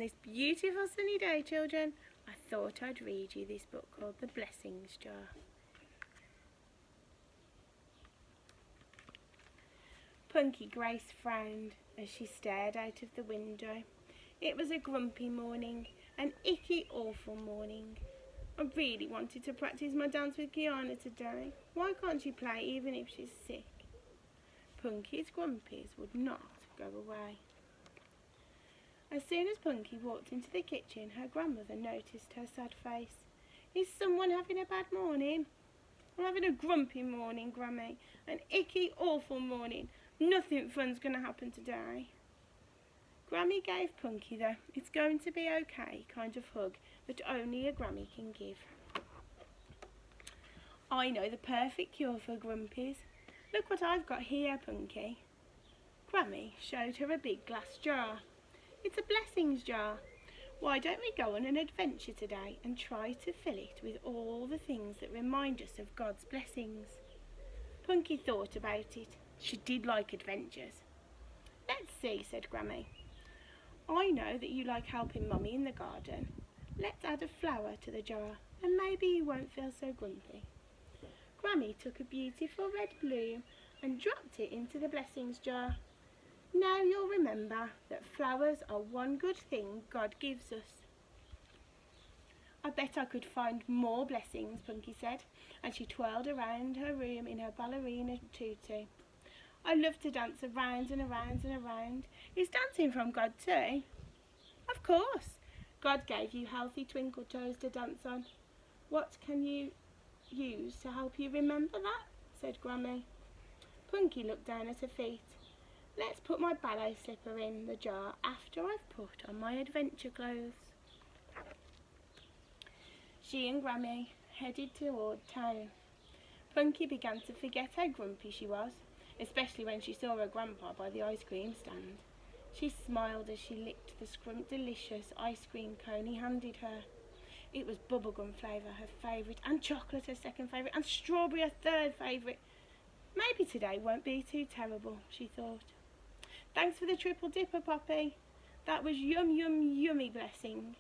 this beautiful sunny day, children, I thought I'd read you this book called The Blessings Jar. Punky Grace frowned as she stared out of the window. It was a grumpy morning, an icky, awful morning. I really wanted to practice my dance with Kiana today. Why can't she play even if she's sick? Punky's grumpies would not go away. As soon as Punky walked into the kitchen, her grandmother noticed her sad face. Is someone having a bad morning? I'm having a grumpy morning, Grammy. An icky, awful morning. Nothing fun's going to happen today. Grammy gave Punky the "it's going to be okay" kind of hug that only a Grammy can give. I know the perfect cure for grumpies. Look what I've got here, Punky. Grammy showed her a big glass jar. It's a blessings jar. Why don't we go on an adventure today and try to fill it with all the things that remind us of God's blessings? Punky thought about it. She did like adventures. Let's see, said Grammy. I know that you like helping Mummy in the garden. Let's add a flower to the jar and maybe you won't feel so grumpy. Grammy took a beautiful red bloom and dropped it into the blessings jar. Now you'll remember that flowers are one good thing God gives us. I bet I could find more blessings, Punky said, and she twirled around her room in her ballerina tutu. I love to dance around and around and around. Is dancing from God too? Of course. God gave you healthy twinkle toes to dance on. What can you use to help you remember that? Said Grammy. Punky looked down at her feet. Let's put my ballet slipper in the jar after I've put on my adventure clothes. She and Grammy headed toward town. Punky began to forget how grumpy she was, especially when she saw her grandpa by the ice cream stand. She smiled as she licked the delicious ice cream cone he handed her. It was bubblegum flavour, her favourite, and chocolate, her second favourite, and strawberry, her third favourite. Maybe today won't be too terrible, she thought. Thanks for the triple dipper, Poppy. That was yum, yum, yummy blessing.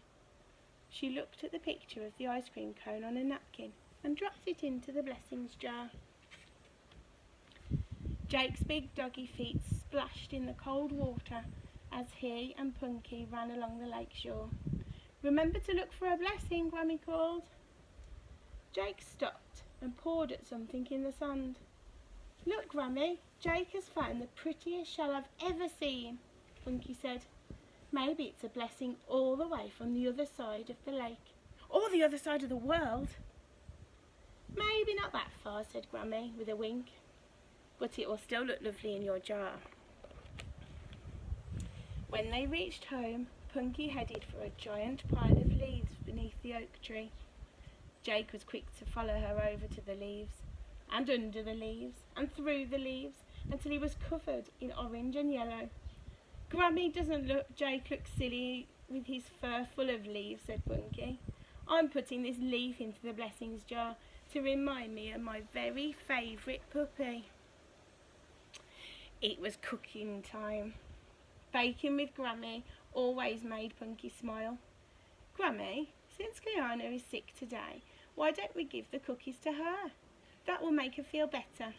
She looked at the picture of the ice cream cone on a napkin and dropped it into the blessings jar. Jake's big doggy feet splashed in the cold water as he and Punky ran along the lake shore. Remember to look for a blessing, Grammy called. Jake stopped and pawed at something in the sand. Look, Grammy, Jake has found the prettiest shell I've ever seen, Punky said. Maybe it's a blessing all the way from the other side of the lake. Or the other side of the world. Maybe not that far, said Grammy with a wink. But it will still look lovely in your jar. When they reached home, Punky headed for a giant pile of leaves beneath the oak tree. Jake was quick to follow her over to the leaves, and under the leaves, and through the leaves, until he was covered in orange and yellow. Grammy doesn't Jake look silly with his fur full of leaves, said Punky. I'm putting this leaf into the blessings jar to remind me of my very favourite puppy. It was cooking time. Baking with Grammy always made Punky smile. Grammy, since Kiana is sick today, why don't we give the cookies to her? That will make her feel better.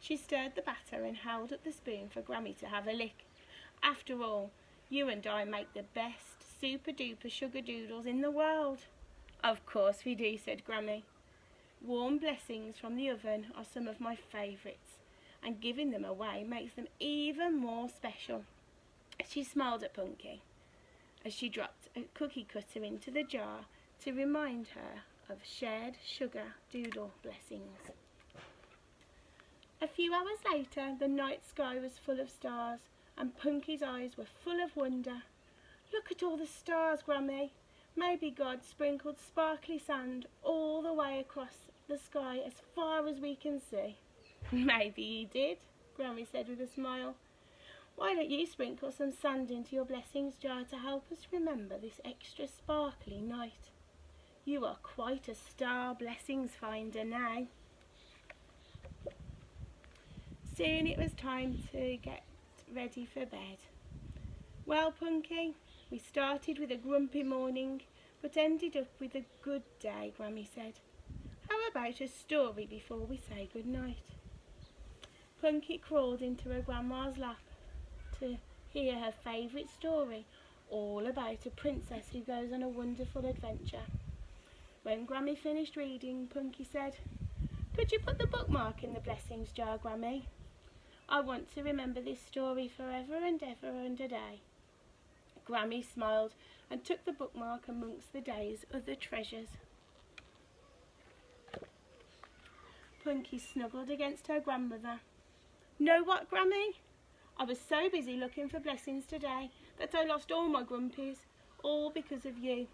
She stirred the batter and held up the spoon for Grammy to have a lick. After all, you and I make the best super duper sugar doodles in the world. Of course we do, said Grammy. Warm blessings from the oven are some of my favourites, and giving them away makes them even more special. She smiled at Punky as she dropped a cookie cutter into the jar to remind her of shared sugar doodle blessings. A few hours later, the night sky was full of stars, and Punky's eyes were full of wonder. Look at all the stars, Grammy. Maybe God sprinkled sparkly sand all the way across the sky as far as we can see. Maybe he did, Grammy said with a smile. Why don't you sprinkle some sand into your blessings jar to help us remember this extra sparkly night? You are quite a star blessings finder now. Soon it was time to get ready for bed. Well, Punky, we started with a grumpy morning, but ended up with a good day, Grammy said. How about a story before we say good night? Punky crawled into her grandma's lap to hear her favourite story, all about a princess who goes on a wonderful adventure. When Grammy finished reading, Punky said, "Could you put the bookmark in the blessings jar, Grammy? I want to remember this story forever and ever and a day." Grammy smiled and took the bookmark amongst the day's other treasures. Punky snuggled against her grandmother. "Know what, Grammy? I was so busy looking for blessings today that I lost all my grumpies, all because of you.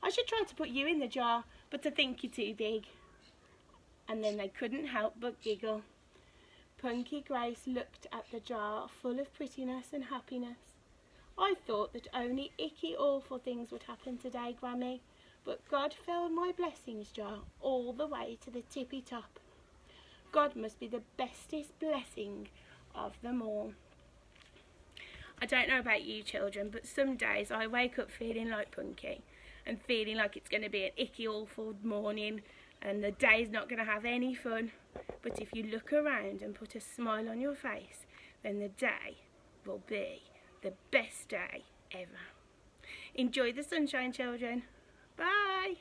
I should try to put you in the jar, but I think you're too big." And then they couldn't help but giggle. Punky Grace looked at the jar full of prettiness and happiness. "I thought that only icky awful things would happen today, Grammy, but God filled my blessings jar all the way to the tippy top. God must be the bestest blessing of them all." I don't know about you children, but some days I wake up feeling like Punky and feeling like it's going to be an icky awful morning and the day's not going to have any fun. But if you look around and put a smile on your face, then the day will be the best day ever. Enjoy the sunshine, children. Bye.